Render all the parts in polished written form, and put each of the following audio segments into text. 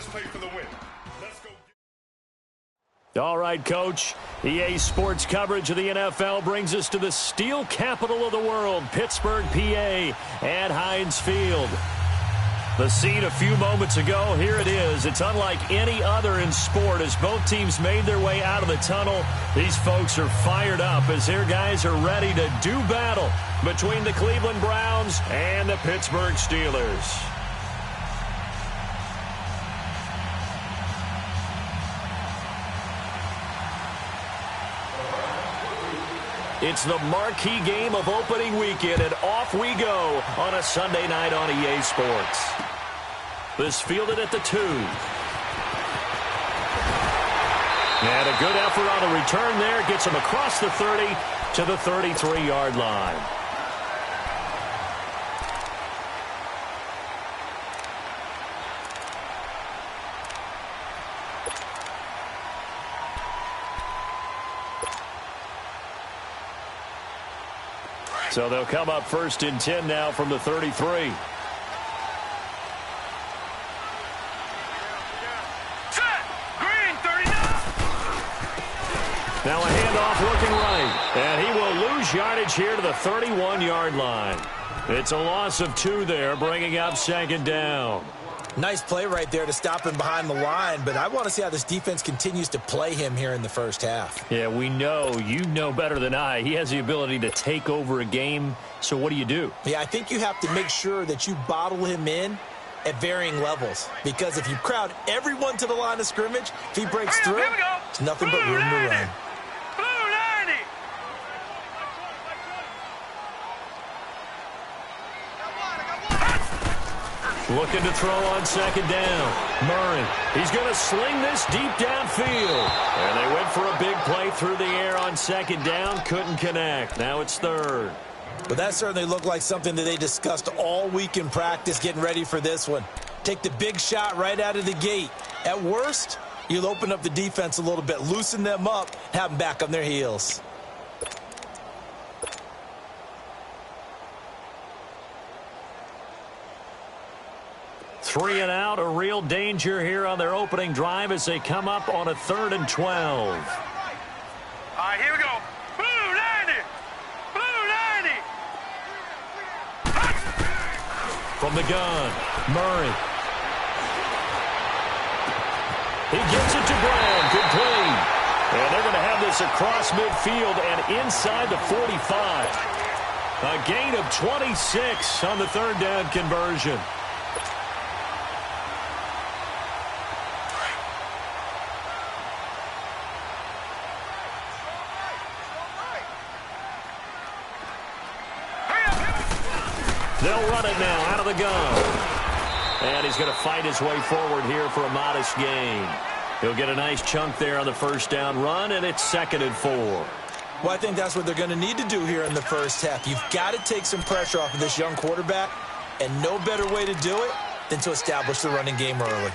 play for the win. Let's go. All right, Coach. EA Sports coverage of the NFL brings us to the steel capital of the world, Pittsburgh, PA, at Heinz Field. The scene a few moments ago, here it is. It's unlike any other in sport as both teams made their way out of the tunnel. These folks are fired up as their guys are ready to do battle between the Cleveland Browns and the Pittsburgh Steelers. It's the marquee game of opening weekend, and off we go on a Sunday night on EA Sports. This fielded at the 2. And a good effort on the return there. Gets him across the 30 to the 33-yard line. So they'll come up 1st and 10 now from the 33. Now a handoff looking right, and he will lose yardage here to the 31-yard line. It's a loss of 2 there, bringing up 2nd down. Nice play right there to stop him behind the line, but I want to see how this defense continues to play him here in the first half. Yeah, we know. You know better than I. He has the ability to take over a game, so what do? Yeah, I think you have to make sure that you bottle him in at varying levels, because if you crowd everyone to the line of scrimmage, if he breaks through, it's nothing but room to run. Looking to throw on 2nd down. Murray, he's going to sling this deep downfield. And they went for a big play through the air on 2nd down. Couldn't connect. Now it's 3rd. But that certainly looked like something that they discussed all week in practice getting ready for this one. Take the big shot right out of the gate. At worst, you'll open up the defense a little bit, loosen them up, have them back on their heels. 3 and out, a real danger here on their opening drive as they come up on a 3rd and 12. All right, here we go. Blue 90! Blue 90! From the gun, Murray. He gets it to Brown, complete. And they're going to have this across midfield and inside the 45. A gain of 26 on the 3rd down conversion. They'll run it now out of the gun. And he's going to fight his way forward here for a modest gain. He'll get a nice chunk there on the 1st down run, and it's 2nd and 4. Well, I think that's what they're going to need to do here in the first half. You've got to take some pressure off of this young quarterback, and no better way to do it than to establish the running game early.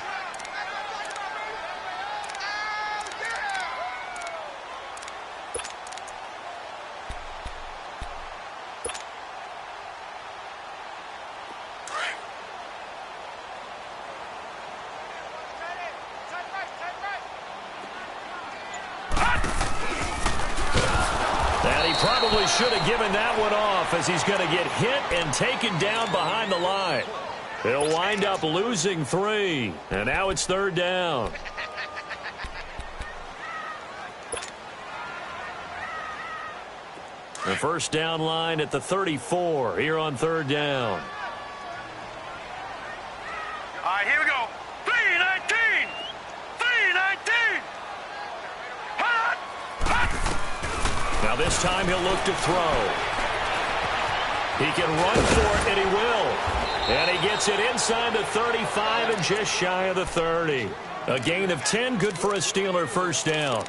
Probably should have given that one off as he's going to get hit and taken down behind the line. He'll wind up losing 3, and now it's 3rd down. The 1st down line at the 34 here on 3rd down. All right, here we go. 3-19! 3-19! Hot! Hot! Now this time he'll look to throw. He can run for it, and he will. And he gets it inside the 35 and just shy of the 30. A gain of 10, good for a Steeler 1st down.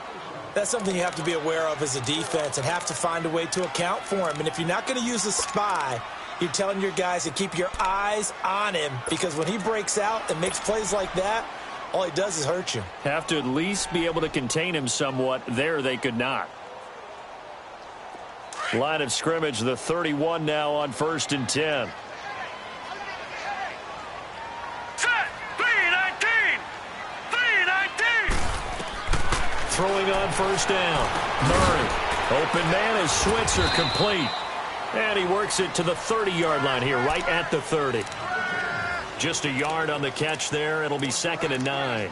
That's something you have to be aware of as a defense and have to find a way to account for him. And if you're not going to use a spy, you're telling your guys to keep your eyes on him, because when he breaks out and makes plays like that, all he does is hurt you. Have to at least be able to contain him somewhat. There they could not. Line of scrimmage, the 31 now on 1st and 10. Set! 3-19! throwing on first down. Murray. Open man is Switzer, complete. And he works it to the 30-yard line here, right at the 30. Just a yard on the catch there. It'll be 2nd and 9.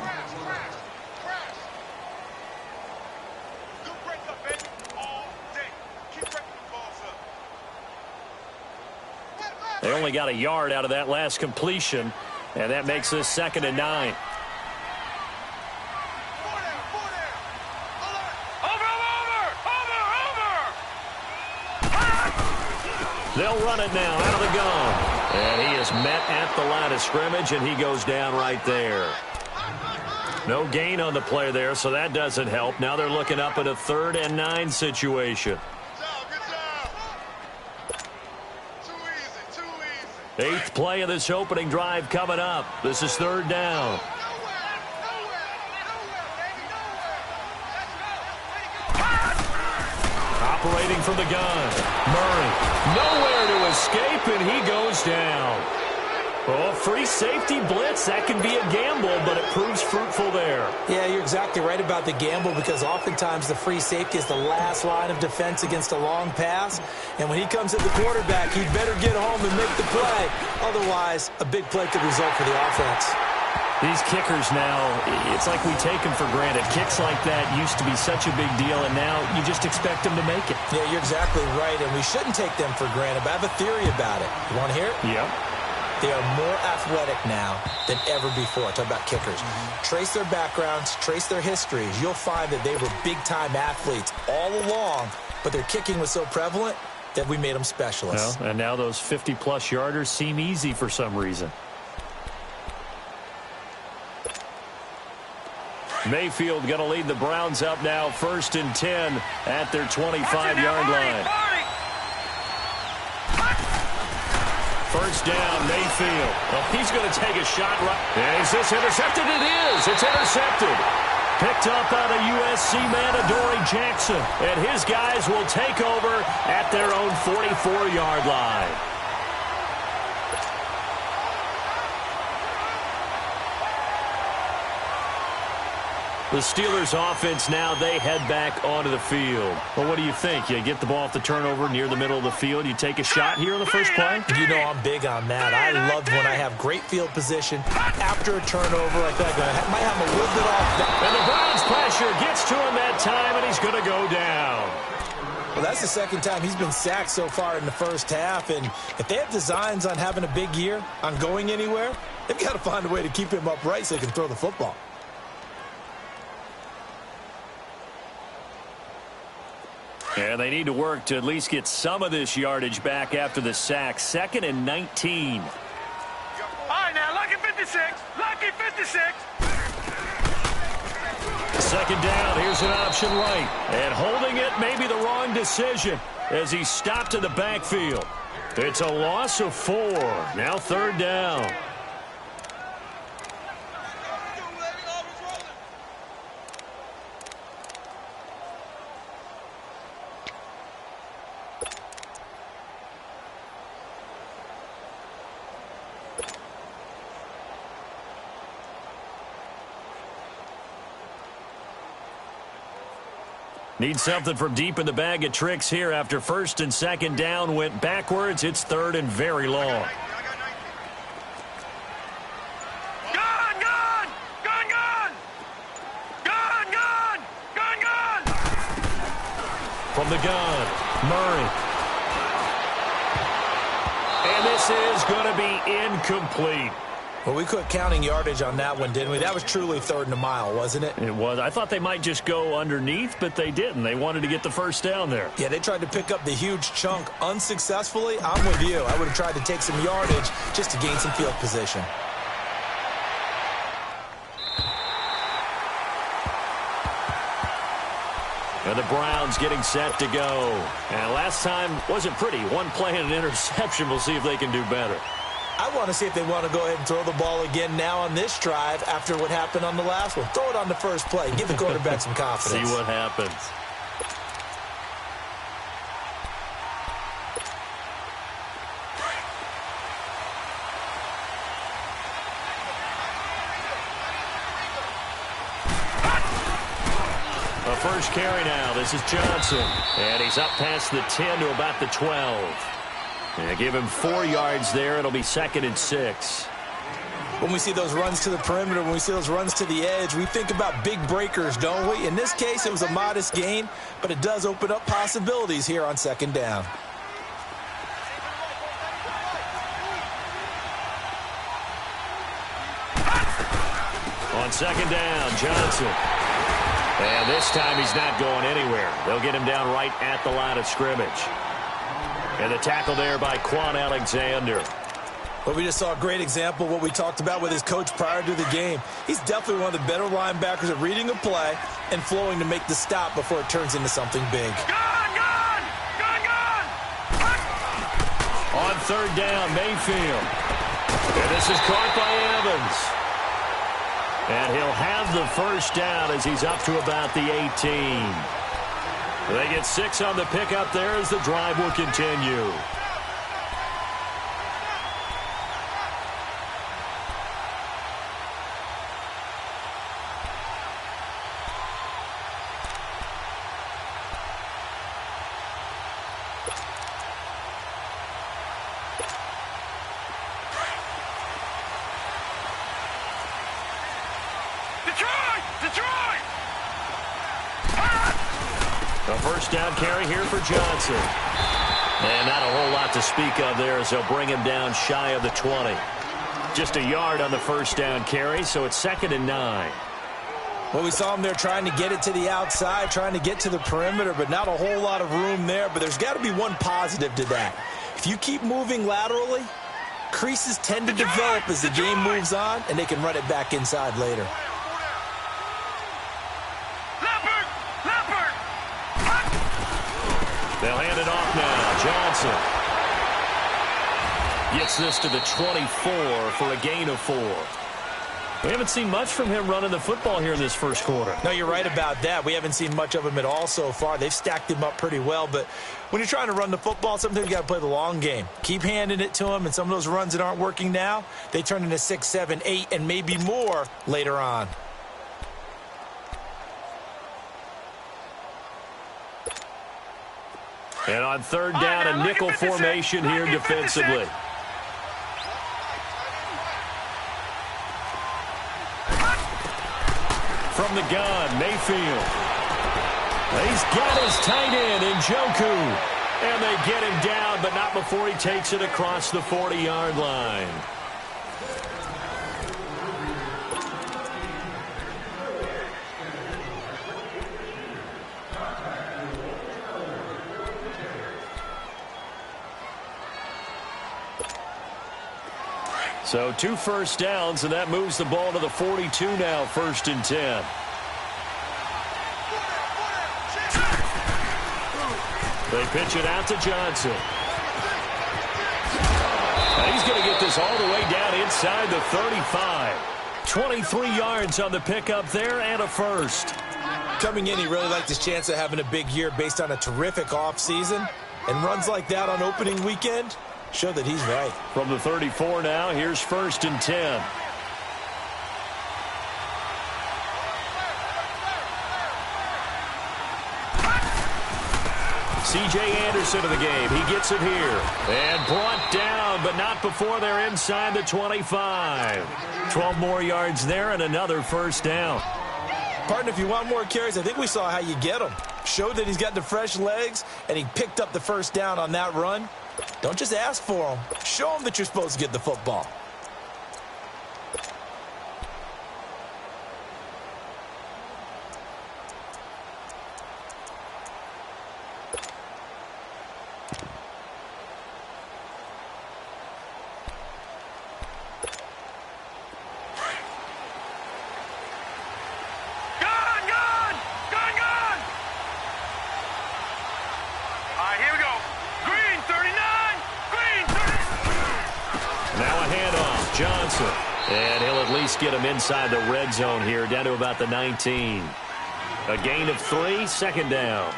They only got a yard out of that last completion, and that makes this 2nd and 9. They'll run it now out of the gun. And he is met at the line of scrimmage, and he goes down right there. No gain on the play there, so that doesn't help. Now they're looking up at a 3rd and 9 situation. Eighth play of this opening drive coming up. This is 3rd down. Operating from the gun. Murray. Nowhere to escape, and he goes down. Oh, free safety blitz. That can be a gamble, but it proves fruitful there. Yeah, you're exactly right about the gamble, because oftentimes the free safety is the last line of defense against a long pass. And when he comes at the quarterback, he'd better get home and make the play. Otherwise, a big play could result for the offense. These kickers now, it's like we take them for granted. Kicks like that used to be such a big deal, and now you just expect them to make it. Yeah, you're exactly right, and we shouldn't take them for granted, but I have a theory about it. You want to hear it? Yep. They are more athletic now than ever before. Talk about kickers. Trace their backgrounds, trace their histories. You'll find that they were big-time athletes all along, but their kicking was so prevalent that we made them specialists. Well, and now those 50-plus yarders seem easy for some reason. Mayfield going to lead the Browns up now, 1st and 10 at their 25-yard line. First down, Mayfield. Well, he's going to take a shot right. And is this intercepted? It is. It's intercepted. Picked up by the USC man, Adoree Jackson. And his guys will take over at their own 44-yard line. The Steelers offense now, they head back onto the field. Well, what do you think? You get the ball off the turnover near the middle of the field. You take a shot here on the first play? You know I'm big on that. I love when I have great field position after a turnover like that. I might have a little bit off. And the Browns pressure gets to him that time, and he's going to go down. Well, that's the 2nd time he's been sacked so far in the first half. And if they have designs on having a big year, on going anywhere, they've got to find a way to keep him upright so they can throw the football. And they need to work to at least get some of this yardage back after the sack. 2nd and 19. All right, now, lucky 56. Lucky 56. 2nd down. Here's an option right. And holding it may be the wrong decision as he stopped in the backfield. It's a loss of 4. Now 3rd down. Need something from deep in the bag of tricks here after 1st and 2nd down went backwards. It's 3rd and very long. Gun, gun! Gun, gun! Gun, gun! Gun, gun! From the gun, Murray. And this is going to be incomplete. Well, we quit counting yardage on that one, didn't we? That was truly 3rd and a mile, wasn't it? It was. I thought they might just go underneath, but they didn't. They wanted to get the first down there. Yeah, they tried to pick up the huge chunk unsuccessfully. I'm with you. I would have tried to take some yardage just to gain some field position. And the Browns getting set to go. And last time wasn't pretty. One play and an interception. We'll see if they can do better. I want to see if they want to go ahead and throw the ball again now on this drive after what happened on the last one. Throw it on the first play. Give the quarterback some confidence. See what happens. first carry now. This is Johnson. And he's up past the 10 to about the 12. And give him 4 yards there. It'll be 2nd and 6. When we see those runs to the perimeter, when we see those runs to the edge, we think about big breakers, don't we? In this case, it was a modest gain, but it does open up possibilities here on 2nd down. On 2nd down, Johnson. And this time he's not going anywhere. They'll get him down right at the line of scrimmage. And the tackle there by Quan Alexander. Well, we just saw a great example of what we talked about with his coach prior to the game. He's definitely one of the better linebackers at reading a play and flowing to make the stop before it turns into something big. Gone! On 3rd down, Mayfield. And this is caught by Evans. And he'll have the first down as he's up to about the 18. They get 6 on the pickup there as the drive will continue. Detroit! A first down carry here for Johnson. And not a whole lot to speak of there as they'll bring him down shy of the 20. Just a yard on the first down carry, so it's 2nd and 9. Well, we saw him there trying to get it to the outside, trying to get to the perimeter, but not a whole lot of room there. But there's got to be one positive to that. If you keep moving laterally, creases tend to develop as the game moves on, and they can run it back inside later. They'll hand it off now. Johnson gets this to the 24 for a gain of 4. We haven't seen much from him running the football here in this first quarter. No, you're right about that. We haven't seen much of him at all so far. They've stacked him up pretty well, but when you're trying to run the football, sometimes you got to play the long game. Keep handing it to him, and some of those runs that aren't working now, they turn into 6, 7, 8, and maybe more later on. And on 3rd down, a nickel formation here defensively. From the gun, Mayfield. He's got his tight end, Njoku. And they get him down, but not before he takes it across the 40-yard line. So 2 first downs, and that moves the ball to the 42 now, 1st and 10. They pitch it out to Johnson. And he's going to get this all the way down inside the 35. 23 yards on the pickup there and a first. Coming in, he really liked his chance of having a big year based on a terrific offseason. And runs like that on opening weekend show that he's right. From the 34 now, here's 1st and 10. C.J. Anderson of the game. He gets it here. And brought down, but not before they're inside the 25. 12 more yards there and another first down. Partner, if you want more carries, I think we saw how you get them. Showed that he's got the fresh legs, and he picked up the first down on that run. Don't just ask for them. Show them that you're supposed to get the football. And he'll at least get him inside the red zone here, down to about the 19. A gain of 3, 2nd down.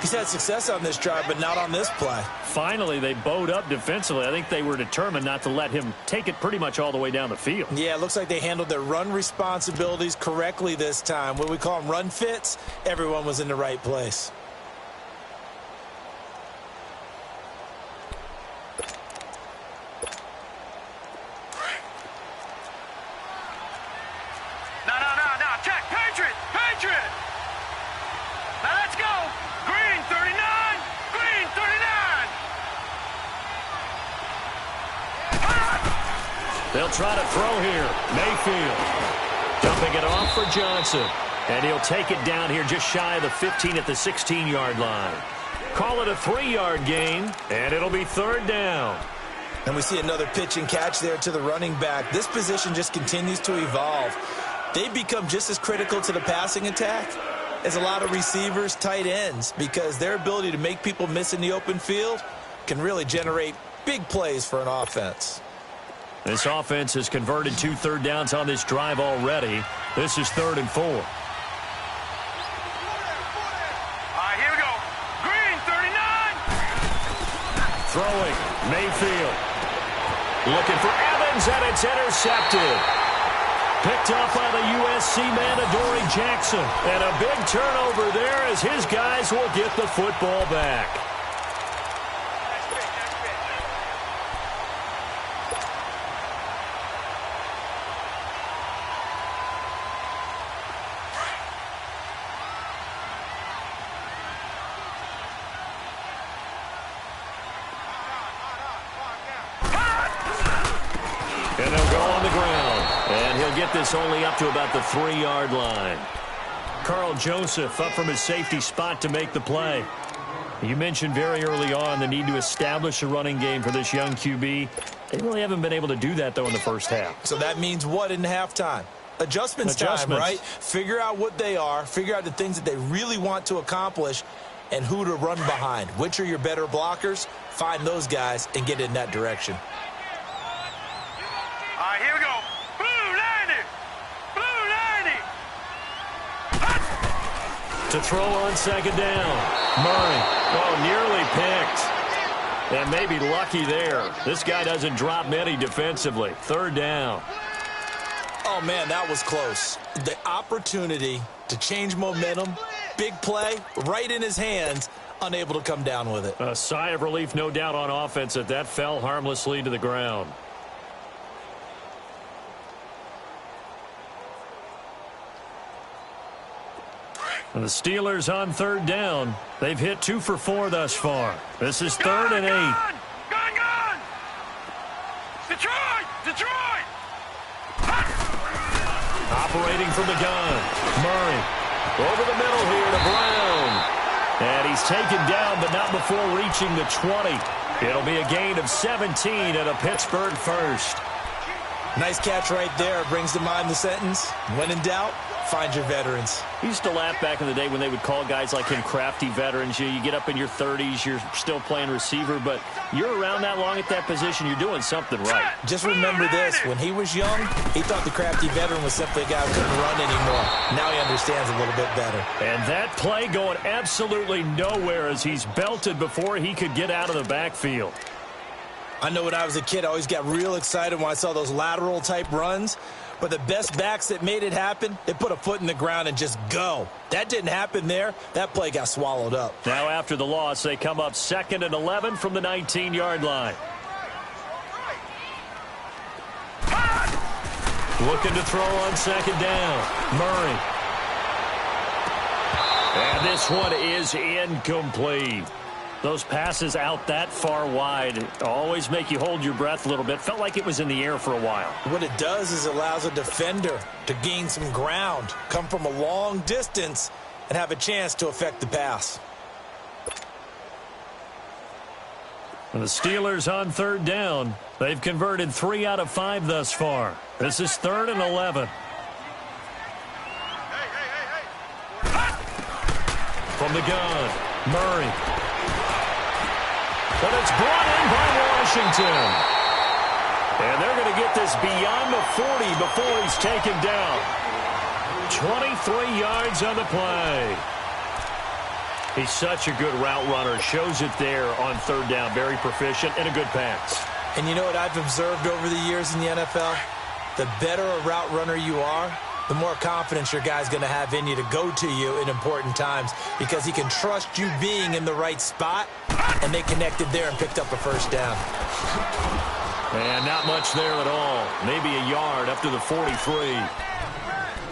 He's had success on this drive, but not on this play. Finally, they bowed up defensively. I think they were determined not to let him take it pretty much all the way down the field. Yeah, it looks like they handled their run responsibilities correctly this time. What we call them run fits, everyone was in the right place. No, check, Patriot! Now let's go! Green 39! Green 39! They'll try to throw here. Mayfield dumping it off for Johnson. And he'll take it down here just shy of the 15 at the 16-yard line. Call it a 3-yard gain, and it'll be 3rd down. And we see another pitch and catch there to the running back. This position just continues to evolve. They become just as critical to the passing attack as a lot of receivers, tight ends, because their ability to make people miss in the open field can really generate big plays for an offense. This offense has converted 2 third downs on this drive already. This is 3rd and 4. All right, here we go. Green 39! Throwing, Mayfield. Looking for Evans, and it's intercepted. Picked up by the USC man, Adoree Jackson. And a big turnover there as his guys will get the football back. And they'll go on the ground. And he'll get this only up to about the 3-yard line. Carl Joseph up from his safety spot to make the play. You mentioned very early on the need to establish a running game for this young QB. They really haven't been able to do that, though, in the first half. So that means what in halftime? Adjustments time, right? Figure out what they are, figure out the things that they really want to accomplish, and who to run behind. Which are your better blockers? Find those guys and get in that direction. All right, here we go. Blue 90! Blue 90! To throw on 2nd down. Murray, nearly picked. And maybe lucky there. This guy doesn't drop many defensively. 3rd down. Oh, man, that was close. The opportunity to change momentum, big play, right in his hands, unable to come down with it. A sigh of relief, no doubt, on offense that fell harmlessly to the ground. And the Steelers on 3rd down. They've hit 2 for 4 thus far. This is 3rd and 8. Gun! Detroit! Operating from the gun. Murray over the middle here to Brown. And he's taken down, but not before reaching the 20. It'll be a gain of 17 and a Pittsburgh first. Nice catch right there. Brings to mind the sentence, when in doubt, find your veterans. He used to laugh back in the day when they would call guys like him crafty veterans. You get up in your 30s, you're still playing receiver, but you're around that long at that position, you're doing something right. Just remember this, when he was young, he thought the crafty veteran was simply a guy who couldn't run anymore. Now he understands a little bit better. And that play going absolutely nowhere as he's belted before he could get out of the backfield. I know when I was a kid, I always got real excited when I saw those lateral type runs. But the best backs that made it happen, they put a foot in the ground and just go. That didn't happen there. That play got swallowed up. Now after the loss, they come up 2nd and 11 from the 19-yard line. Looking to throw on 2nd down. Murray. And this one is incomplete. Those passes out that far wide always make you hold your breath a little bit. Felt like it was in the air for a while. What it does is allows a defender to gain some ground, come from a long distance, and have a chance to affect the pass. And the Steelers on 3rd down. They've converted 3 out of 5 thus far. This is 3rd and 11. From the gun, Murray. But it's brought in by Washington. And they're going to get this beyond the 40 before he's taken down. 23 yards on the play. He's such a good route runner. Shows it there on third down. Very proficient and a good pass. And you know what I've observed over the years in the NFL? The better a route runner you are, the more confidence your guy's going to have in you to go to you in important times because he can trust you being in the right spot, and they connected there and picked up a first down. And not much there at all. Maybe a yard up to the 43.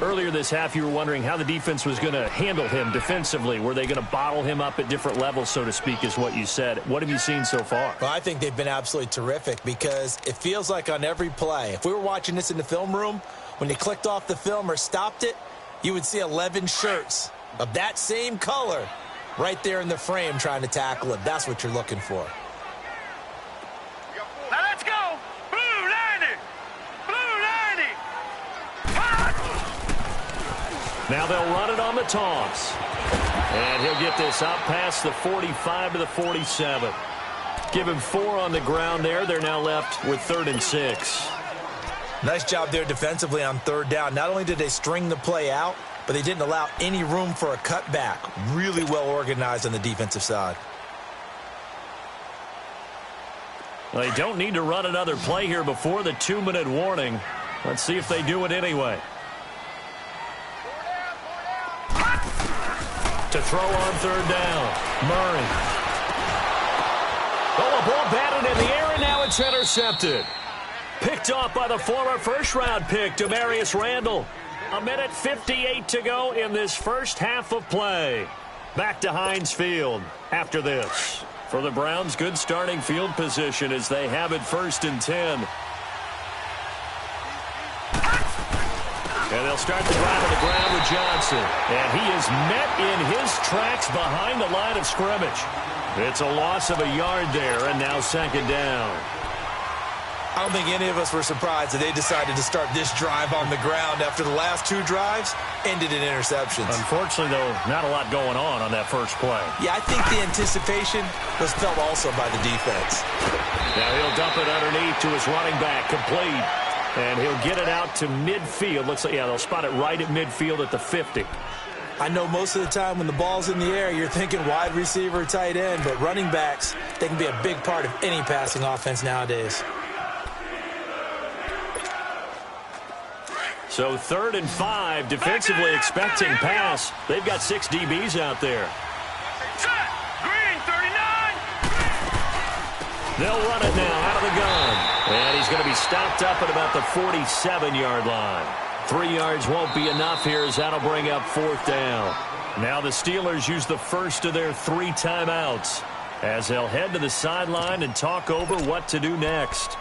Earlier this half, you were wondering how the defense was going to handle him defensively. Were they going to bottle him up at different levels, so to speak, is what you said. What have you seen so far? Well, I think they've been absolutely terrific because it feels like on every play, if we were watching this in the film room, when you clicked off the film or stopped it, you would see 11 shirts of that same color right there in the frame trying to tackle it. That's what you're looking for. Now let's go. Blue 90. Blue 90. Now they'll run it on the toss. And he'll get this up past the 45 to the 47. Give him 4 on the ground there. They're now left with 3rd and 6. Nice job there defensively on third down. Not only did they string the play out, but they didn't allow any room for a cutback. Really well organized on the defensive side. Well, they don't need to run another play here before the 2-minute warning. Let's see if they do it anyway. To throw on third down, Murray. Oh, a ball batted in the air, and now it's intercepted. Picked off by the former first-round pick, Demarius Randall. 1:58 to go in this first half of play. Back to Heinz Field after this. For the Browns, good starting field position as they have it 1st and 10. And they'll start the drive on the ground with Johnson. And he is met in his tracks behind the line of scrimmage. It's a loss of a yard there, and now 2nd down. I don't think any of us were surprised that they decided to start this drive on the ground after the last 2 drives ended in interceptions. Unfortunately, though, not a lot going on that first play. Yeah, I think the anticipation was felt also by the defense. Now he'll dump it underneath to his running back, complete. And he'll get it out to midfield. Looks like, yeah, they'll spot it right at midfield at the 50. I know most of the time when the ball's in the air, you're thinking wide receiver, tight end, but running backs, they can be a big part of any passing offense nowadays. So 3rd and 5, defensively expecting pass. They've got 6 DBs out there. Set. Green 39. They'll run it now out of the gun. And he's going to be stopped up at about the 47-yard line. 3 yards won't be enough here as that'll bring up 4th down. Now the Steelers use the first of their 3 timeouts as they'll head to the sideline and talk over what to do next.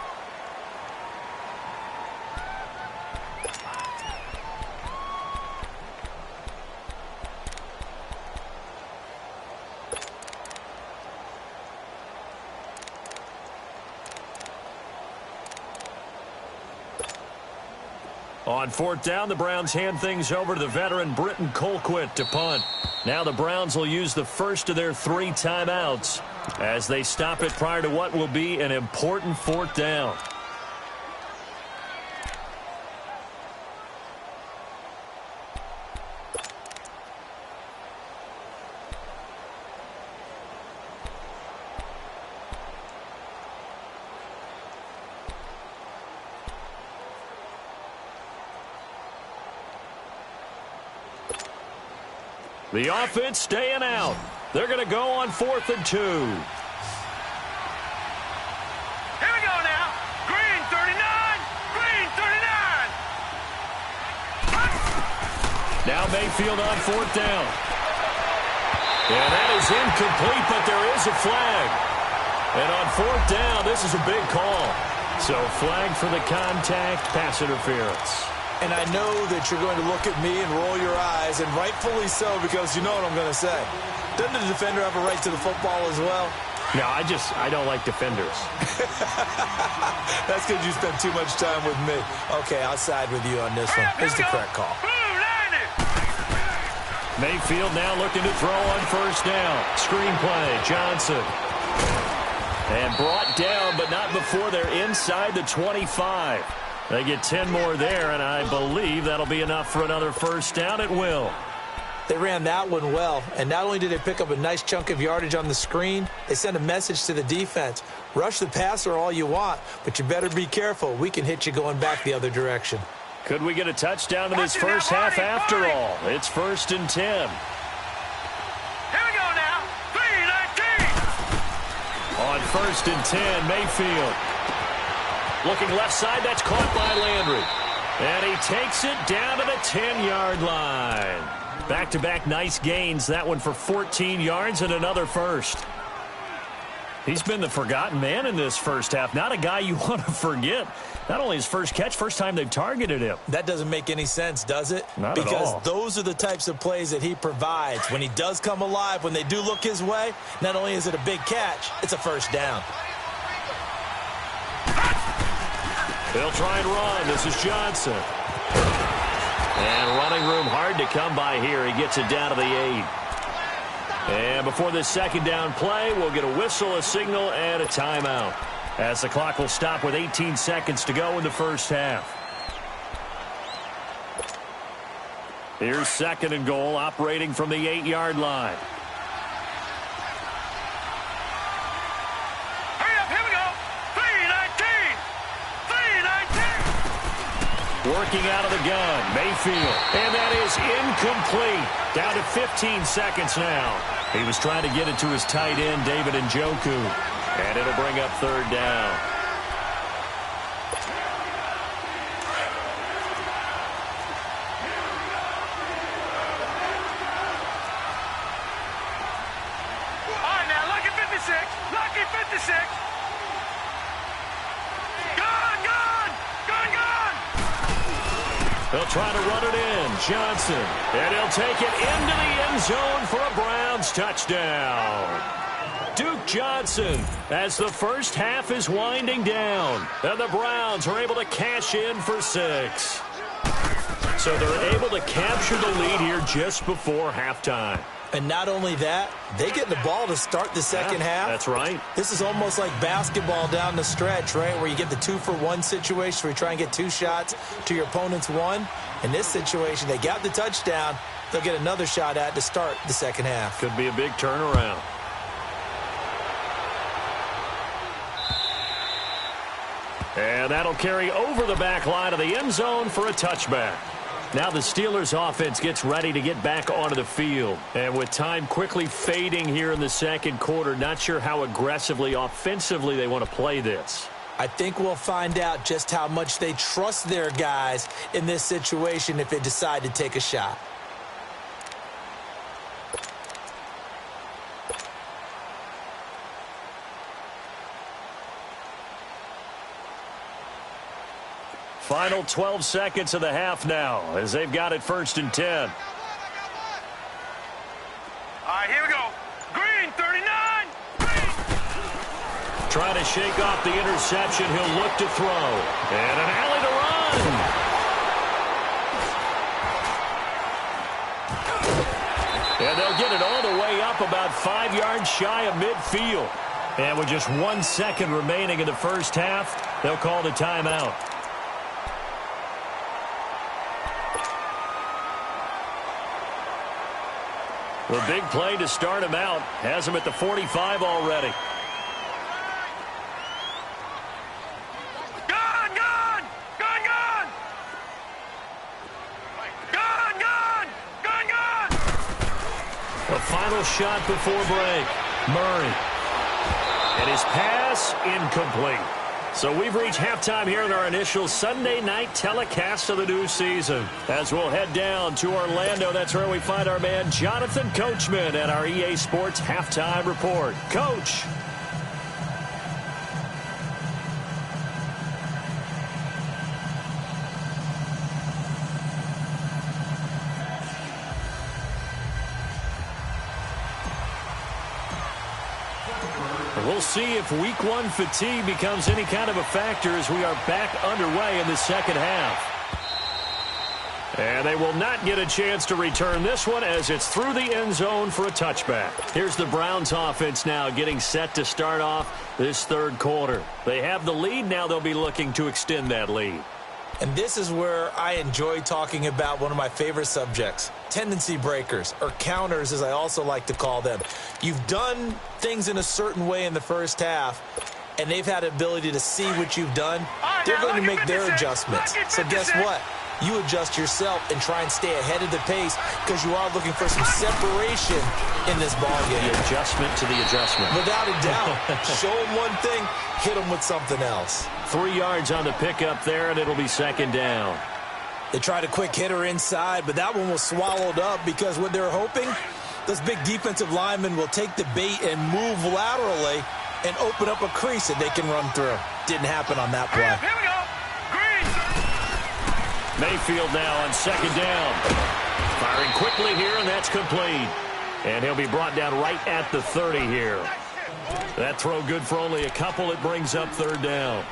On 4th down, the Browns hand things over to the veteran Britton Colquitt to punt. Now the Browns will use the first of their 3 timeouts as they stop it prior to what will be an important 4th down. The offense staying out. They're going to go on 4th and 2. Here we go now. Green 39. Green 39. Now Mayfield on 4th down. And that is incomplete, but there is a flag. And on 4th down, this is a big call. So flag for the contact, pass interference. And I know that you're going to look at me and roll your eyes, and rightfully so, because you know what I'm going to say. Doesn't the defender have a right to the football as well? No, I don't like defenders. That's because you spent too much time with me. Okay, I'll side with you on this one. Here's the correct call. Blue 90. Mayfield now looking to throw on 1st down. Screen play, Johnson. And brought down, but not before they're inside the 25. They get 10 more there, and I believe that'll be enough for another 1st down. It will. They ran that one well, and not only did they pick up a nice chunk of yardage on the screen, they sent a message to the defense. Rush the passer all you want, but you better be careful. We can hit you going back the other direction. Could we get a touchdown in this first half after all? It's 1st and 10. Here we go now. 3-19. On 1st and 10, Mayfield. Looking left side, that's caught by Landry. And he takes it down to the 10-yard line. Back-to-back nice gains. That one for 14 yards and another first. He's been the forgotten man in this first half. Not a guy you want to forget. Not only his first catch, first time they've targeted him. That doesn't make any sense, does it? Not at all. Because those are the types of plays that he provides. When he does come alive, when they do look his way, not only is it a big catch, it's a first down. They'll try and run. This is Johnson. And running room hard to come by here. He gets it down to the 8. And before this second down play, we'll get a whistle, a signal, and a timeout, as the clock will stop with 18 seconds to go in the first half. Here's 2nd and goal, operating from the 8-yard line. Hurry up, here we go. 3-19. 3-19. Working out of the gun, Mayfield. And that is incomplete. Down to 15 seconds now. He was trying to get it to his tight end, David Njoku. And it'll bring up 3rd down. All right, now, lucky 56. Lucky 56. Gone, gone. Gone, gone. They'll try to run it in. Johnson. And he'll take it into the end zone for a Browns touchdown. Duke Johnson, as the first half is winding down. And the Browns are able to cash in for 6. So they're able to capture the lead here just before halftime. And not only that, they get the ball to start the second half. That's right. This is almost like basketball down the stretch, right, where you get the 2-for-1 situation where you try and get 2 shots to your opponent's 1. In this situation, they got the touchdown. They'll get another shot at to start the second half. Could be a big turnaround. And that'll carry over the back line of the end zone for a touchback. Now the Steelers offense gets ready to get back onto the field. And with time quickly fading here in the second quarter, not sure how aggressively, offensively they want to play this. I think we'll find out just how much they trust their guys in this situation if they decide to take a shot. Final 12 seconds of the half now as they've got it 1st and 10. All right, here we go. Green, 39. Green. Trying to shake off the interception. He'll look to throw. And an alley to run. And they'll get it all the way up about 5 yards shy of midfield. And with just 1 second remaining in the first half, they'll call the timeout. The big play to start him out has him at the 45 already. Gone, gone. Gone, gone. Gone, gone. Gone, gone. The final shot before break. Murray. And his pass incomplete. So we've reached halftime here in our initial Sunday night telecast of the new season. As we'll head down to Orlando, that's where we find our man Jonathan Coachman at our EA Sports Halftime Report. Coach. We'll see if week 1 fatigue becomes any kind of a factor as we are back underway in the second half. And they will not get a chance to return this one as it's through the end zone for a touchback. Here's the Browns offense now getting set to start off this third quarter. They have the lead. Now they'll be looking to extend that lead. And this is where I enjoy talking about one of my favorite subjects, tendency breakers, or counters as I also like to call them. You've done things in a certain way in the first half, and they've had the ability to see what you've done. They're going to make their adjustments. So guess what? You adjust yourself and try and stay ahead of the pace because you are looking for some separation in this ballgame. The adjustment to the adjustment. Without a doubt. Show them one thing, hit them with something else. 3 yards on the pickup there, and it'll be second down. They tried a quick hitter inside, but that one was swallowed up because what they're hoping, those big defensive linemen will take the bait and move laterally and open up a crease that they can run through. Didn't happen on that play. Here we go. Green. Mayfield now on second down. Firing quickly here, and that's complete. And he'll be brought down right at the 30 here. That throw good for only a couple. It brings up third down.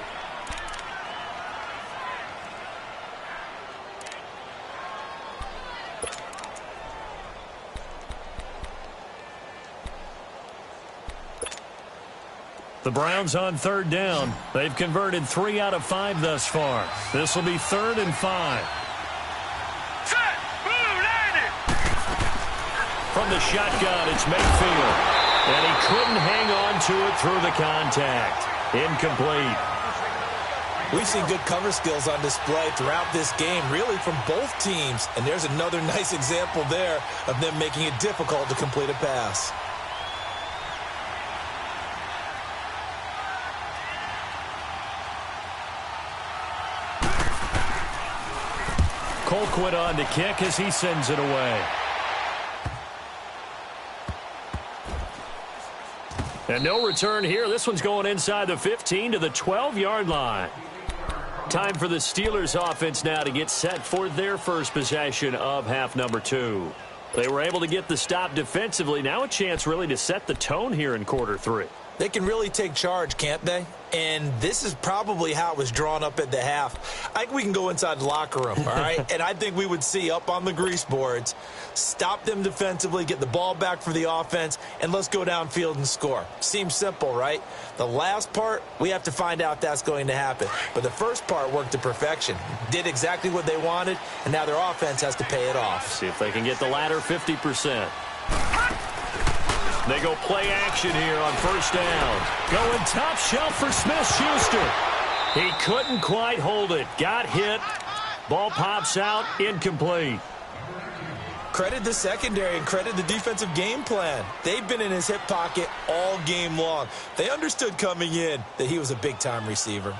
The Browns on third down. They've converted 3 out of 5 thus far. This will be 3rd and 5. Set. Blue 90. From the shotgun, it's Mayfield. And he couldn't hang on to it through the contact. Incomplete. We've seen good cover skills on display throughout this game, really from both teams. And there's another nice example there of them making it difficult to complete a pass. Colquitt on to kick as he sends it away. And no return here. This one's going inside the 15 to the 12-yard line. Time for the Steelers offense now to get set for their first possession of half number 2. They were able to get the stop defensively. Now a chance really to set the tone here in quarter 3. They can really take charge, can't they? And this is probably how it was drawn up at the half. I think we can go inside the locker room, all right? And I think we would see up on the grease boards, stop them defensively, get the ball back for the offense, and let's go downfield and score. Seems simple, right? The last part, we have to find out that's going to happen. But the first part worked to perfection. Did exactly what they wanted, and now their offense has to pay it off. See if they can get the latter 50%. They go play action here on first down. Going top shelf for Smith-Schuster. He couldn't quite hold it. Got hit. Ball pops out. Incomplete. Credit the secondary and credit the defensive game plan. They've been in his hip pocket all game long. They understood coming in that he was a big-time receiver.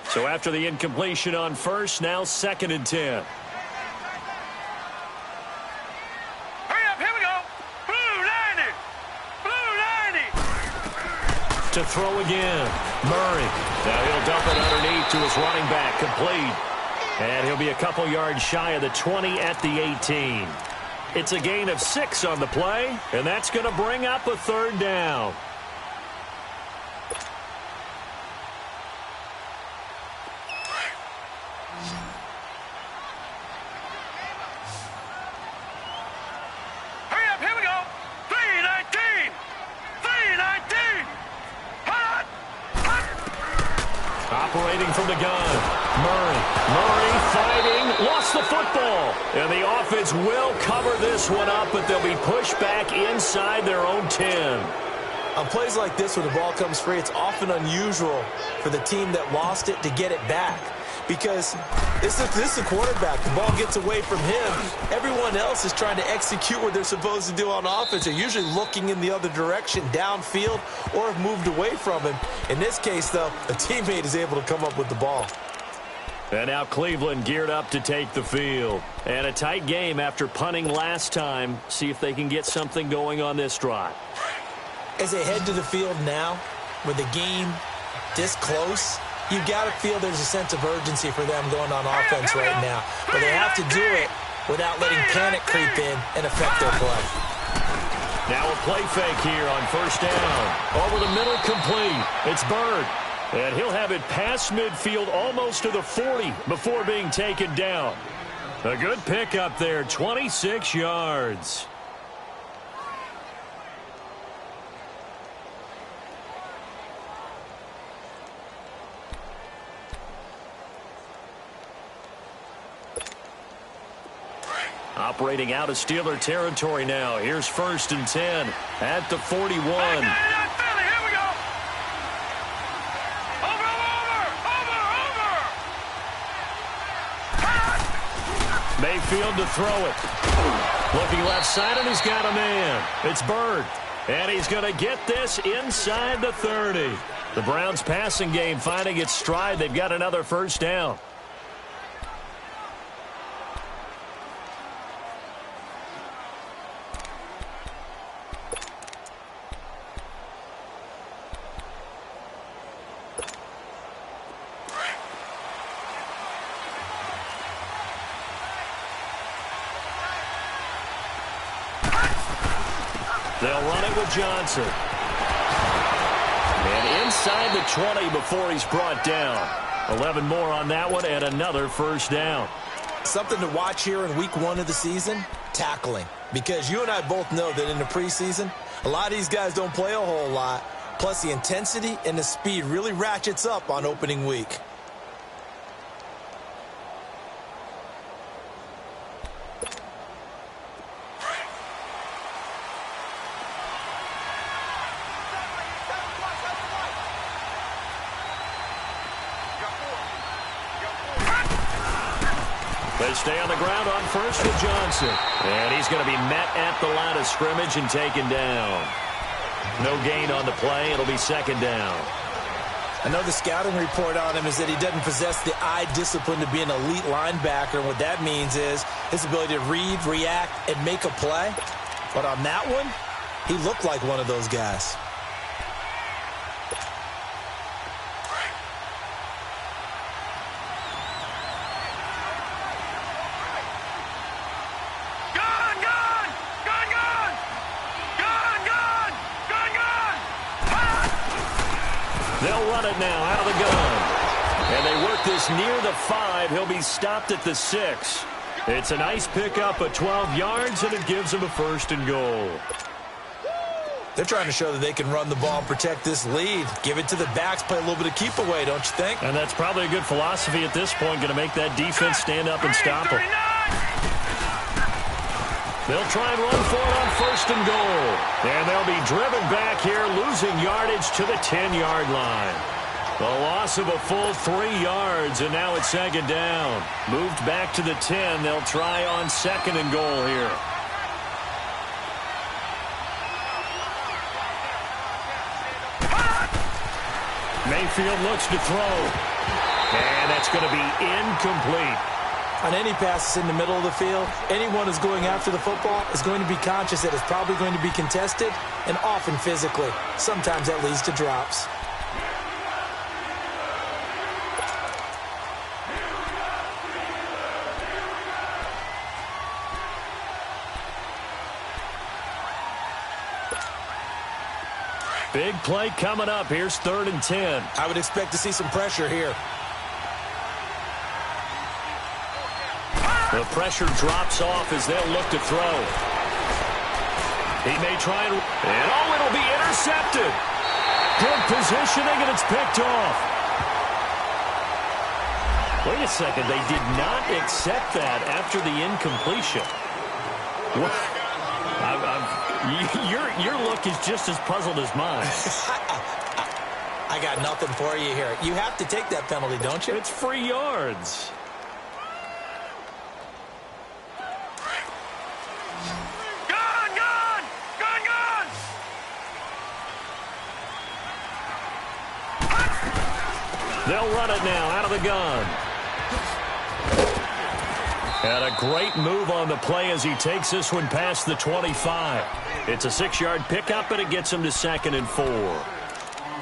So after the incompletion on first, now 2nd and 10. Hurry up, here we go. Blue 90. Blue 90. To throw again. Murray. Now he'll dump it underneath to his running back. Complete. And he'll be a couple yards shy of the 20 at the 18. It's a gain of 6 on the play, and that's going to bring up a third down. Operating from the gun. Murray fighting. Lost the football. And the offense will cover this one up, but they'll be pushed back inside their own 10. On plays like this where the ball comes free, it's often unusual for the team that lost it to get it back. Because this is the quarterback. The ball gets away from him. Everyone else is trying to execute what they're supposed to do on offense. They're usually looking in the other direction, downfield, or have moved away from him. In this case, though, a teammate is able to come up with the ball. And now Cleveland geared up to take the field. And a tight game after punting last time. See if they can get something going on this drive. As they head to the field now, with the game this close, you got to feel there's a sense of urgency for them going on offense right now. But they have to do it without letting panic creep in and affect their play. Now a play fake here on first down. Over the middle, complete. It's Bird. And he'll have it past midfield almost to the 40 before being taken down. A good pickup there, 26 yards. Operating out of Steeler territory now. Here's 1st and 10 at the 41. Here we go. Over. Mayfield to throw it. Looking left side, and he's got a man. It's Byrd. And he's going to get this inside the 30. The Browns' passing game finding its stride. They've got another 1st down. They'll run it with Johnson. And inside the 20 before he's brought down. 11 more on that one and another 1st down. Something to watch here in week 1 of the season, tackling. Because you and I both know that in the preseason, a lot of these guys don't play a whole lot. Plus the intensity and the speed really ratchets up on opening week. They stay on the ground on 1st with Johnson. And he's going to be met at the line of scrimmage and taken down. No gain on the play. It'll be 2nd down. I know the scouting report on him is that he doesn't possess the eye discipline to be an elite linebacker. And what that means is his ability to read, react, and make a play. But on that one, he looked like one of those guys. They'll run it now out of the gun. And they work this near the 5. He'll be stopped at the 6. It's a nice pickup of 12 yards, and it gives him a 1st and goal. They're trying to show that they can run the ball and protect this lead. Give it to the backs, play a little bit of keep away, don't you think? And that's probably a good philosophy at this point, going to make that defense stand up and stop them. They'll try and run for it on 1st and goal. And they'll be driven back here, losing yardage to the 10-yard line. The loss of a full 3 yards, and now it's 2nd down. Moved back to the 10. They'll try on 2nd and goal here. Mayfield looks to throw. And that's going to be incomplete. On any passes in the middle of the field, anyone who's going after the football is going to be conscious that it's probably going to be contested, and often physically. Sometimes that leads to drops. Big play coming up. Here's 3rd and 10. I would expect to see some pressure here. The pressure drops off as they'll look to throw. He may try and it'll be intercepted. Good positioning, and it's picked off. Wait a second. They did not accept that after the incompletion. What? Your look is just as puzzled as mine. I got nothing for you here. You have to take that penalty, don't you? It's free yards. They'll run it now out of the gun. And a great move on the play as he takes this one past the 25. It's a 6-yard pickup, and it gets him to 2nd and 4.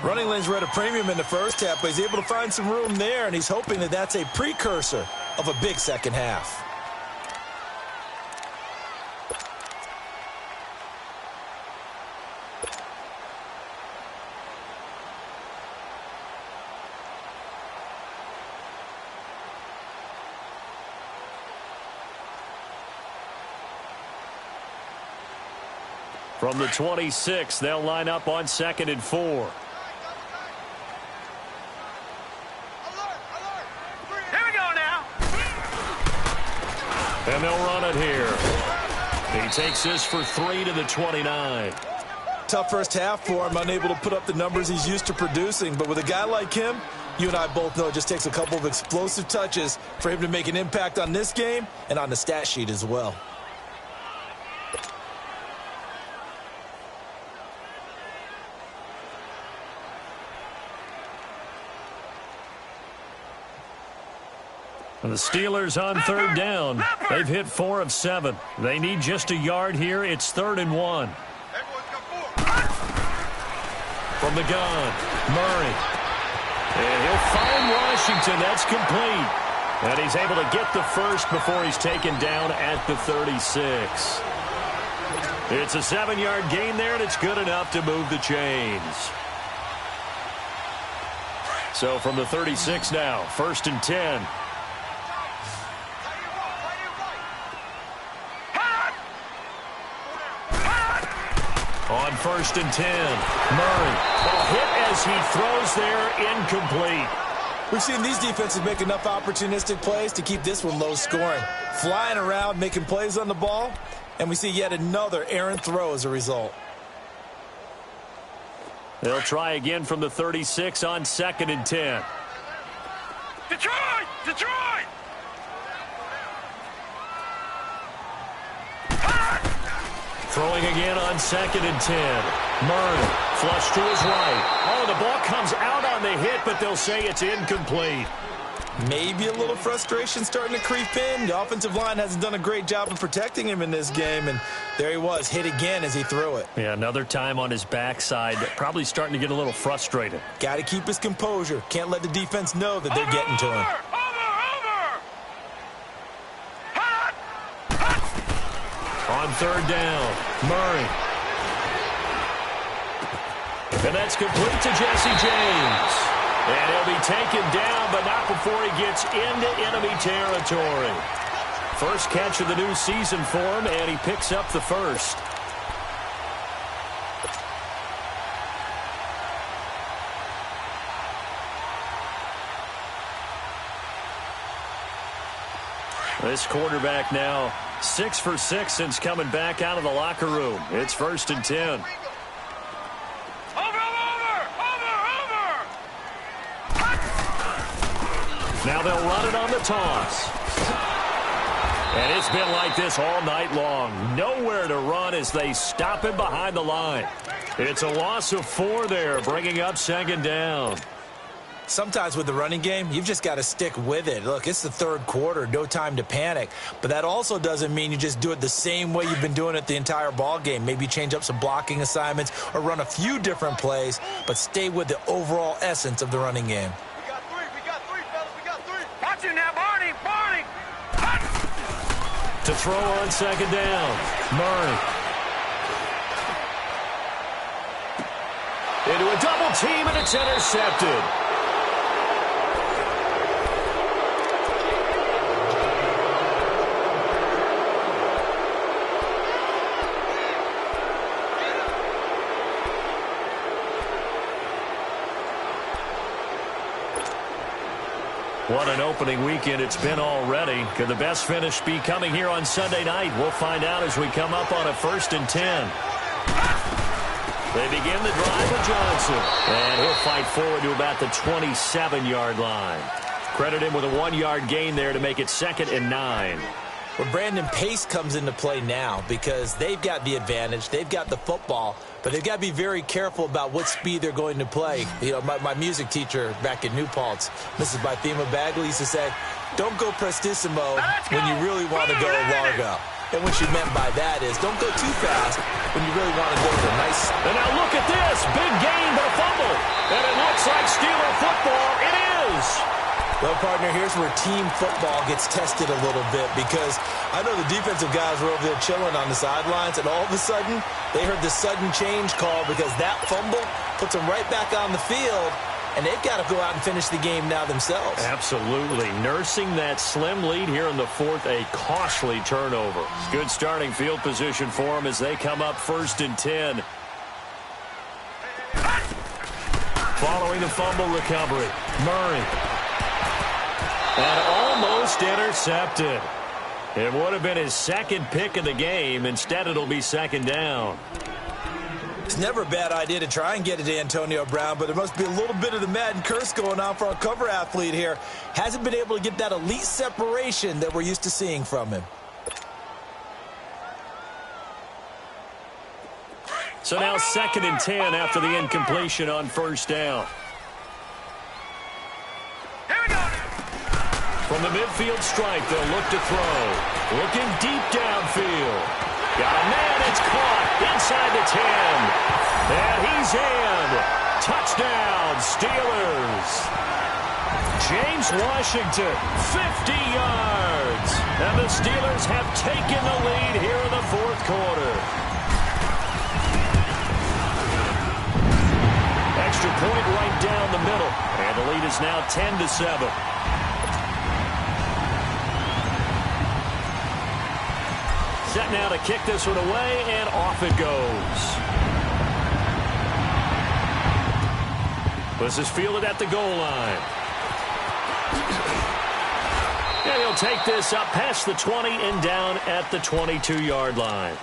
Running lanes were at a premium in the first half, but he's able to find some room there, and he's hoping that that's a precursor of a big second half. From the 26, they'll line up on 2nd and 4. Here we go now. And they'll run it here. He takes this for 3 to the 29. Tough first half for him, unable to put up the numbers he's used to producing. But with a guy like him, you and I both know it just takes a couple of explosive touches for him to make an impact on this game and on the stat sheet as well. And the Steelers on third down. They've hit 4 of 7. They need just a yard here. It's 3rd and 1. From the gun, Murray. And he'll find Washington. That's complete. And he's able to get the first before he's taken down at the 36. It's a 7-yard gain there, and it's good enough to move the chains. So from the 36 now, 1st and 10. On 1st and 10, Murray. A hit as he throws there, incomplete. We've seen these defenses make enough opportunistic plays to keep this one low scoring. Flying around, making plays on the ball, and we see yet another errant throw as a result. They'll try again from the 36 on 2nd and 10. Detroit! Detroit! Throwing again on 2nd and 10. Murray, flush to his right. Oh, the ball comes out on the hit, but they'll say it's incomplete. Maybe a little frustration starting to creep in. The offensive line hasn't done a great job of protecting him in this game, and there he was, hit again as he threw it. Yeah, another time on his backside, probably starting to get a little frustrated. Got to keep his composure. Can't let the defense know that they're getting to him. On 3rd down, Murray. And that's complete to Jesse James. And he'll be taken down, but not before he gets into enemy territory. First catch of the new season for him, and he picks up the first. This quarterback now 6 for 6 since coming back out of the locker room. It's 1st and 10. Now they'll run it on the toss. And it's been like this all night long. Nowhere to run as they stop him behind the line. It's a loss of 4 there, bringing up 2nd down. Sometimes with the running game, you've just got to stick with it. Look, it's the 3rd quarter, no time to panic. But that also doesn't mean you just do it the same way you've been doing it the entire ball game. Maybe change up some blocking assignments or run a few different plays, but stay with the overall essence of the running game. We got three, fellas, we got 3. Watch him now, Barney. To throw on 2nd down, Murray. Into a double team, and it's intercepted. What an opening weekend it's been already. Could the best finish be coming here on Sunday night? We'll find out as we come up on a 1st and 10. They begin the drive with Johnson. And he'll fight forward to about the 27-yard line. Credit him with a 1-yard gain there to make it 2nd and 9. Well, Brandon, pace comes into play now because they've got the advantage. They've got the football, but they've got to be very careful about what speed they're going to play. You know, my music teacher back in New Paltz, Mrs. Bythema Bagley, used to say, don't go prestissimo when you really want to go largo. And what she meant by that is don't go too fast when you really want to go to a nice... And now look at this. Big gain, but a fumble. And it looks like Steeler football. It is. Well, partner, here's where team football gets tested a little bit because I know the defensive guys were over there chilling on the sidelines, and all of a sudden, they heard the sudden change call because that fumble puts them right back on the field, and they've got to go out and finish the game now themselves. Absolutely. Nursing that slim lead here in the 4th, a costly turnover. Good starting field position for them as they come up 1st and 10. Following the fumble recovery, Murray. And almost intercepted. It would have been his second pick of the game. Instead, it'll be second down. It's never a bad idea to try and get it to Antonio Brown, but there must be a little bit of the Madden curse going on for our cover athlete here. Hasn't been able to get that elite separation that we're used to seeing from him. So now 2nd and 10 after the incompletion on first down. Here we go. From the midfield stripe, they'll look to throw. Looking deep downfield. Got a man, it's caught inside the 10. And he's in. Touchdown, Steelers. James Washington, 50 yards. And the Steelers have taken the lead here in the fourth quarter. Extra point right down the middle. And the lead is now 10-7. Set now to kick this one away, and off it goes. This is fielded at the goal line. And he'll take this up past the 20 and down at the 22-yard line.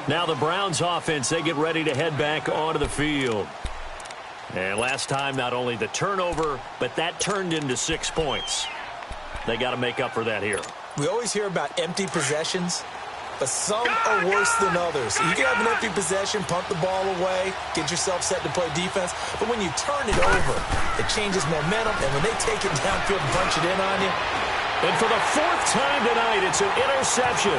Now the Browns offense, they get ready to head back onto the field. And last time, not only the turnover, but that turned into 6 points. They got to make up for that here. We always hear about empty possessions, but some are worse than others. You can have an empty possession, punt the ball away, get yourself set to play defense, but when you turn it over, it changes momentum, and when they take it downfield and punch it in on you. And for the 4th time tonight, it's an interception.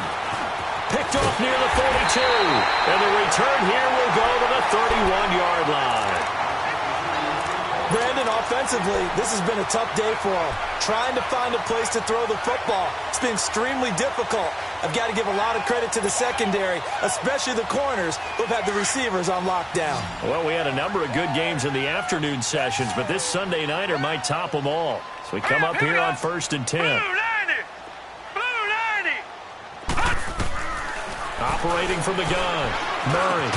Picked off near the 42. And the return here will go to the 31-yard line. Brandon, offensively, this has been a tough day for him. Trying to find a place to throw the football. It's been extremely difficult. I've got to give a lot of credit to the secondary, especially the corners who've had the receivers on lockdown. Well, we had a number of good games in the afternoon sessions, but this Sunday nighter might top them all. So we come up here on 1st and 10. Blue 90. Operating from the gun, Murray.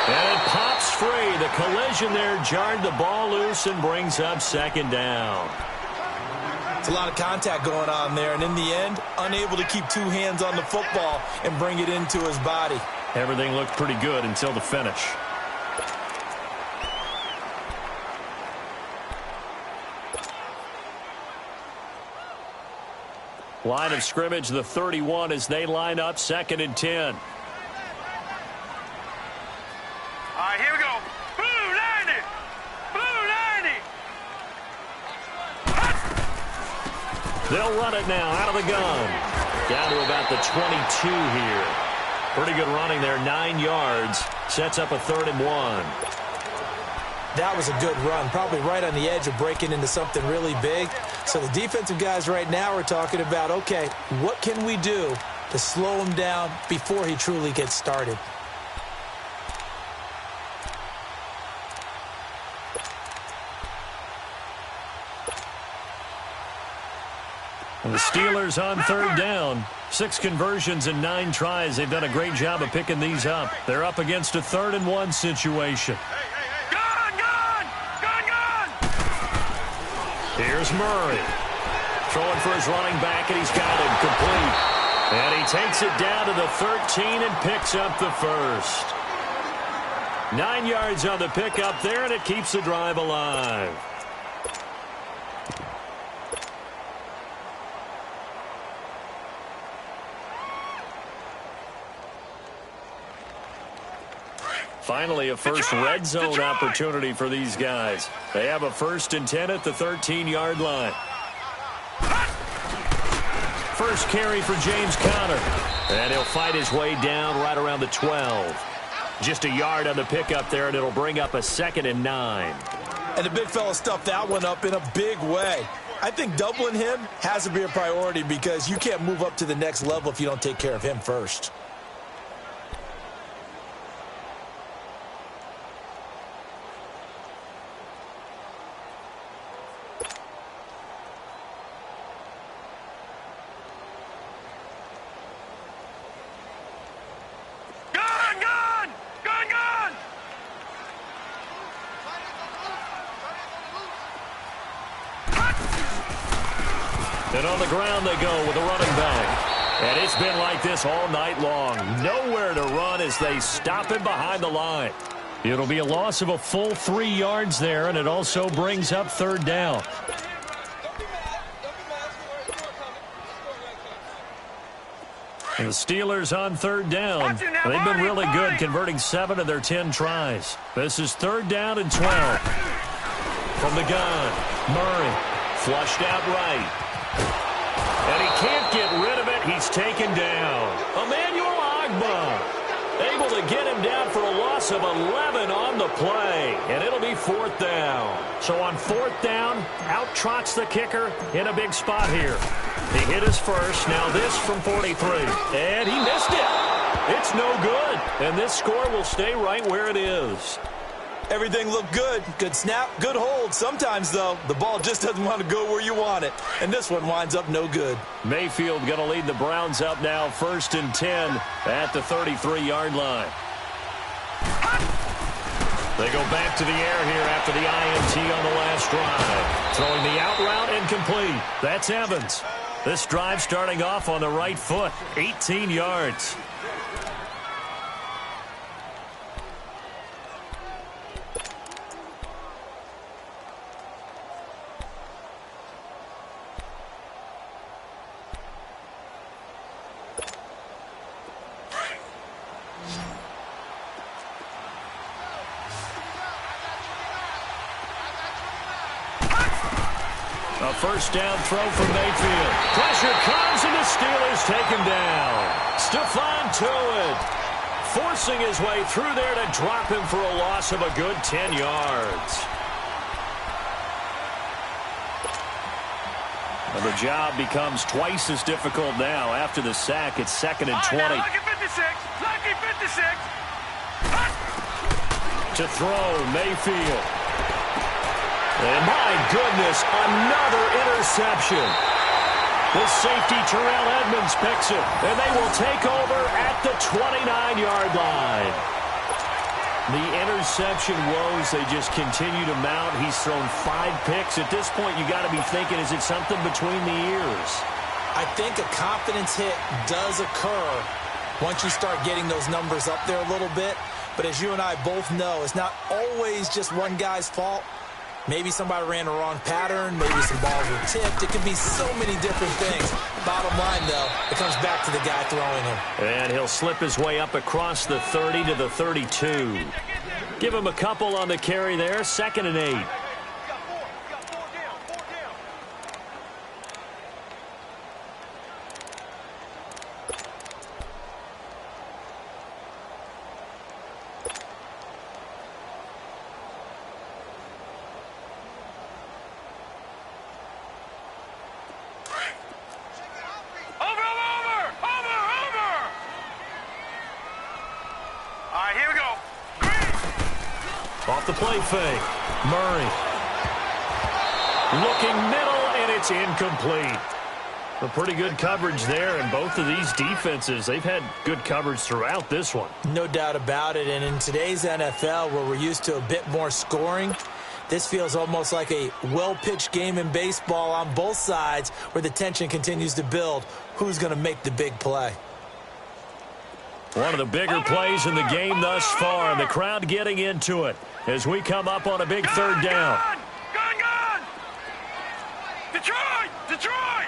And it pops free. The collision there jarred the ball loose and brings up 2nd down. It's a lot of contact going on there, and in the end, unable to keep 2 hands on the football and bring it into his body. Everything looked pretty good until the finish. Line of scrimmage, the 31, as they line up 2nd and 10. All right, here we go. Blue 90. Blue 90. They'll run it now out of the gun. Down to about the 22 here. Pretty good running there, 9 yards. Sets up a 3rd and 1. That was a good run, probably right on the edge of breaking into something really big. So the defensive guys right now are talking about, okay, what can we do to slow him down before he truly gets started? And the Steelers on 3rd down. 6 conversions and 9 tries. They've done a great job of picking these up. They're up against a 3rd and 1 situation. Here's Murray. Throwing for his running back, and he's got him complete. And he takes it down to the 13 and picks up the first. 9 yards on the pickup there, and it keeps the drive alive. Finally, a first red zone opportunity for these guys. They have a 1st and 10 at the 13-yard line. First carry for James Conner. And he'll fight his way down right around the 12. Just a yard on the pickup there, and it'll bring up a 2nd and 9. And the big fella stuffed that one up in a big way. I think doubling him has to be a priority because you can't move up to the next level if you don't take care of him first. And on the ground they go with a running back. And it's been like this all night long. Nowhere to run as they stop him behind the line. It'll be a loss of a full 3 yards there, and it also brings up third down. And the Steelers on third down. They've been really good, converting 7 of their 10 tries. This is third down and 12. From the gun, Murray flushed out right. And he can't get rid of it. He's taken down. Emmanuel Ogbah able to get him down for a loss of 11 on the play. And it'll be fourth down. So on fourth down, out trots the kicker in a big spot here. He hit his first. Now this from 43. And he missed it. It's no good. And this score will stay right where it is. Everything looked good. Good snap, good hold. Sometimes, though, the ball just doesn't want to go where you want it. And this one winds up no good. Mayfield going to lead the Browns up now, 1st and 10 at the 33-yard line. They go back to the air here after the INT on the last drive. Throwing the out route incomplete. That's Evans. This drive starting off on the right foot, 18 yards. A first down throw from Mayfield. Pressure comes and the Steelers take him down. Stephon Tuitt forcing his way through there to drop him for a loss of a good 10 yards. And the job becomes twice as difficult now after the sack. It's 2nd and 20. Lucky 56. Lucky 56. To throw, Mayfield. And my goodness, another interception. The safety, Terrell Edmunds, picks it. And they will take over at the 29-yard line. The interception woes, they just continue to mount. He's thrown 5 picks. At this point, you got to be thinking, is it something between the ears? I think a confidence hit does occur once you start getting those numbers up there a little bit. But as you and I both know, it's not always just one guy's fault. Maybe somebody ran the wrong pattern. Maybe some balls were tipped. It could be so many different things. Bottom line, though, it comes back to the guy throwing him. And he'll slip his way up across the 30 to the 32. Give him a couple on the carry there. 2nd and 8. Off the play fake. Murray. Looking middle, and it's incomplete. A pretty good coverage there, and both of these defenses, they've had good coverage throughout this one. No doubt about it, and in today's NFL, where we're used to a bit more scoring, this feels almost like a well-pitched game in baseball on both sides where the tension continues to build. Who's going to make the big play? One of the bigger plays in the game thus far, and the crowd getting into it as we come up on a big third down. Gun! Detroit!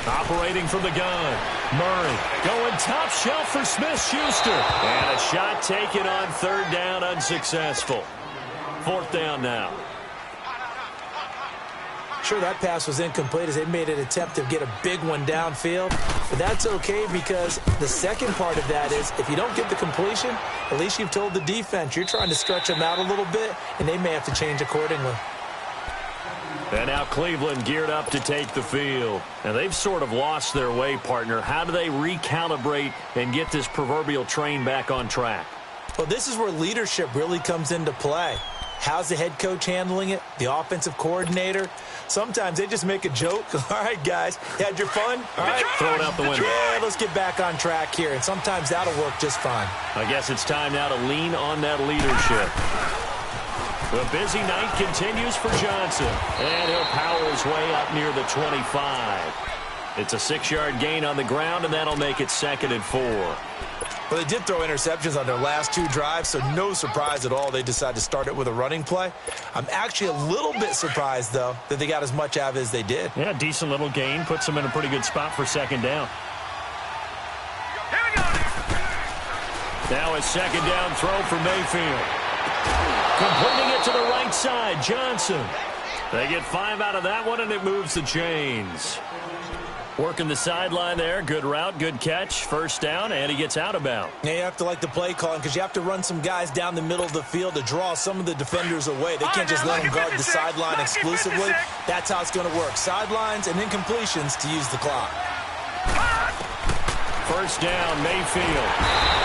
Operating from the gun. Murray going top shelf for Smith-Schuster. And a shot taken on third down, unsuccessful. Fourth down now. Sure, that pass was incomplete as they made an attempt to get a big one downfield. But that's okay because the second part of that is if you don't get the completion, at least you've told the defense you're trying to stretch them out a little bit, and they may have to change accordingly. And now Cleveland geared up to take the field. And they've sort of lost their way, partner. How do they recalibrate and get this proverbial train back on track? Well, this is where leadership really comes into play. How's the head coach handling it? The offensive coordinator? Sometimes they just make a joke. All right, guys, you had your fun? All right, throw it out the window. Yeah, let's get back on track here. And sometimes that'll work just fine. I guess it's time now to lean on that leadership. The busy night continues for Johnson. And he'll power his way up near the 25. It's a 6-yard gain on the ground, and that'll make it 2nd and 4. Well, they did throw interceptions on their last 2 drives, so no surprise at all they decided to start it with a running play. I'm actually a little bit surprised, though, that they got as much out of it as they did. Yeah, decent little gain. Puts them in a pretty good spot for 2nd down. Here we go. Now a 2nd down throw for Mayfield. Completing it to the right side, Johnson. They get 5 out of that one, and it moves the chains. Working the sideline there. Good route, good catch. 1st down, and he gets out of bounds. Yeah, you have to like the play calling because you have to run some guys down the middle of the field to draw some of the defenders away. They can't just let them guard the sideline exclusively. That's how it's going to work. Sidelines and incompletions to use the clock. 1st down, Mayfield.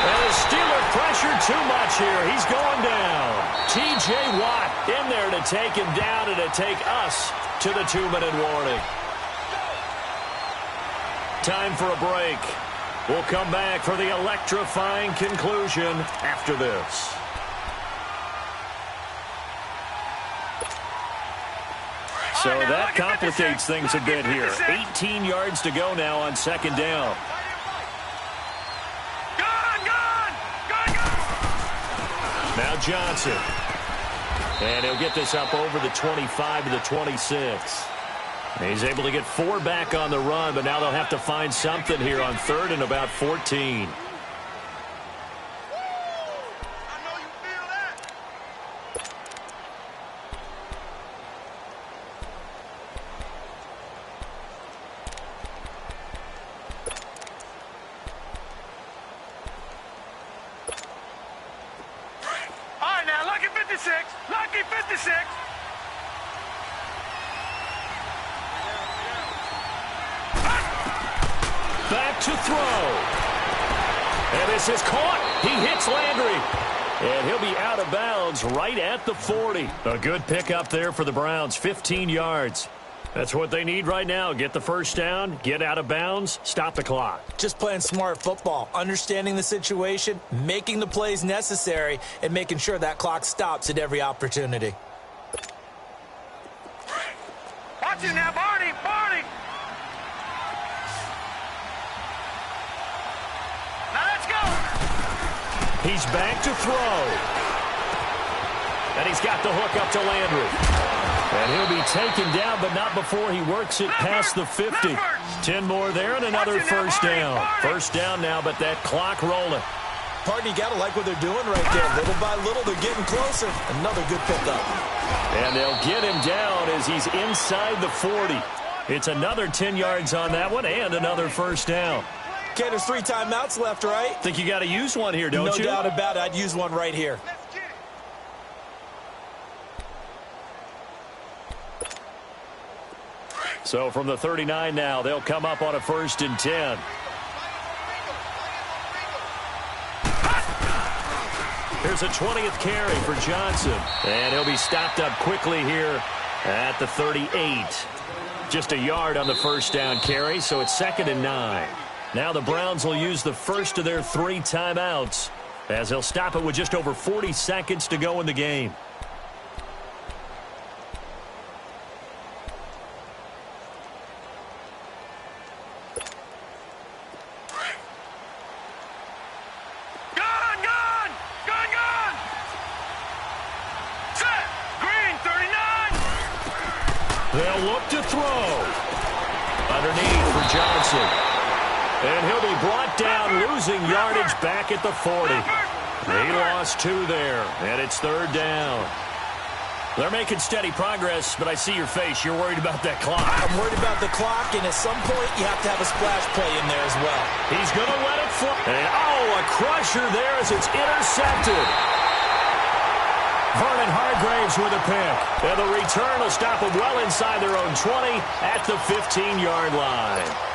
And the Steelers pressure too much here. He's going down. T.J. Watt in there to take him down and to take us to the 2-minute warning. Time for a break. We'll come back for the electrifying conclusion after this. So that complicates things a bit here. 18 yards to go now on 2nd down. Now Johnson. And he'll get this up over the 25 to the 26. He's able to get 4 back on the run, but now they'll have to find something here on 3rd and about 14. All right, now, lucky 56. Lucky 56. Back to throw. And this is caught. He hits Landry. And he'll be out of bounds right at the 40. A good pickup there for the Browns. 15 yards. That's what they need right now. Get the 1st down, get out of bounds, stop the clock. Just playing smart football, understanding the situation, making the plays necessary, and making sure that clock stops at every opportunity. Watch it now, Barney. Barney. Now let's go. He's back to throw. And he's got the hook up to Landry. And he'll be taken down, but not before he works it past the 50. 10 more there and another 1st down. 1st down now, but that clock rolling. Pardon, you got to like what they're doing right there. Little by little, they're getting closer. Another good pickup. And they'll get him down as he's inside the 40. It's another 10 yards on that one and another 1st down. Okay, there's 3 timeouts left, right? Think you got to use one here, don't you? No doubt about it. I'd use one right here. So from the 39 now, they'll come up on a 1st and 10. Here's a 20th carry for Johnson. And he'll be stopped up quickly here at the 38. Just a yard on the 1st down carry, so it's 2nd and 9. Now the Browns will use the first of their 3 timeouts as they'll stop it with just over 40 seconds to go in the game. They'll look to throw. Underneath for Johnson. And he'll be brought down, losing yardage back at the 40. He lost 2 there, and it's 3rd down. They're making steady progress, but I see your face. You're worried about that clock. I'm worried about the clock, and at some point, you have to have a splash play in there as well. He's going to let it fly. And, a crusher there as it's intercepted. Vernon Hargreaves with a pick. And the return will stop them well inside their own 20 at the 15-yard line.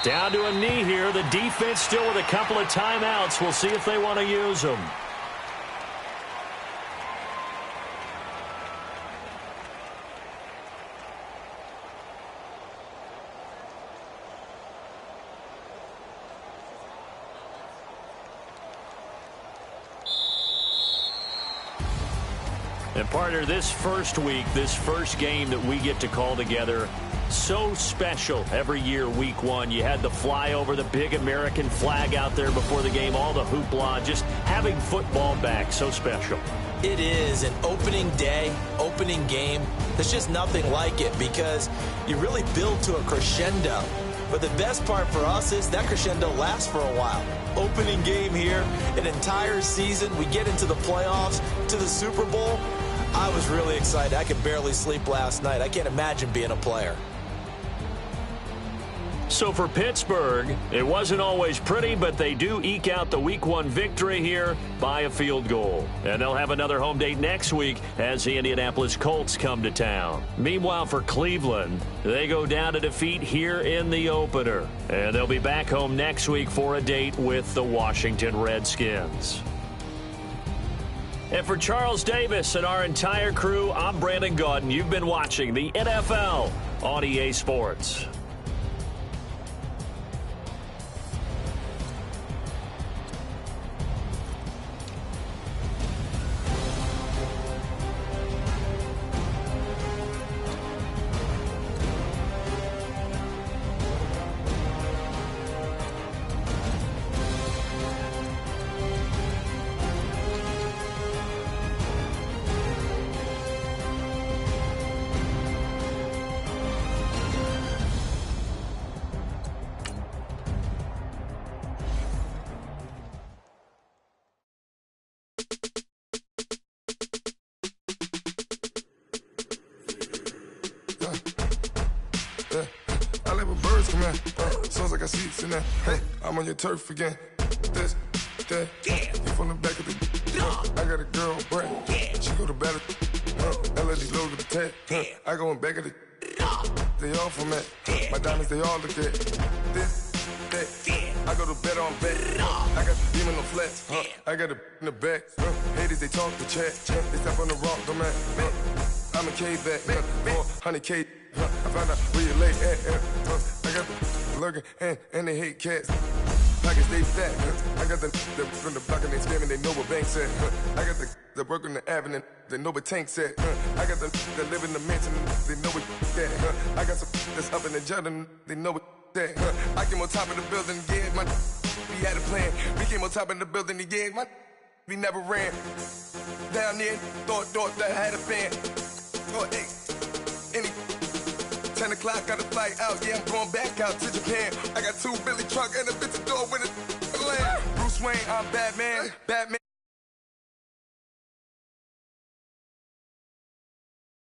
Down to a knee here. The defense still with a couple of timeouts. We'll see if they want to use them. And partner, this first week, this first game that we get to call together, so special every year, week one. You had the flyover, the big American flag out there before the game, all the hoopla, just having football back, so special. It is an opening day, opening game. There's just nothing like it because you really build to a crescendo. But the best part for us is that crescendo lasts for a while. Opening game here, an entire season. We get into the playoffs, to the Super Bowl. I was really excited. I could barely sleep last night. I can't imagine being a player. So for Pittsburgh, it wasn't always pretty, but they do eke out the week one victory here by a field goal. And they'll have another home date next week as the Indianapolis Colts come to town. Meanwhile, for Cleveland, they go down to defeat here in the opener. And they'll be back home next week for a date with the Washington Redskins. And for Charles Davis and our entire crew, I'm Brandon Gaudin. You've been watching the NFL on EA Sports. Sounds like I see it in that. Hey, I'm on your turf again. This, that, you from the back of the. I got a girl, Brett. She go to battle. LAD low to the tech. I go in back of the. They all from that. My diamonds, they all look at. This, that. I go to bed on bet. I got the demon on flex. I got a in the back. Haters, they talk the chat. They step on the rock, the man. I'm a K-back. 400K. I found out where you lay at. I got the lurking and they hate cats. Pockets they fat. I got the from the block and they scamming. They know what banks at. I got the work on the avenue. They know what tanks at. I got the live in the mansion. They know what that. I got some that's up in the jungle. They know what that. I came on top of the building again. We had a plan. We came on top of the building again. We never ran. Down there, thought that I had a fan. Oh, hey, any 10 o'clock, got a flight out. Yeah, I'm going back out to Japan. I got 2 Billy truck and a bitch door with a land. Bruce Wayne, I'm Batman.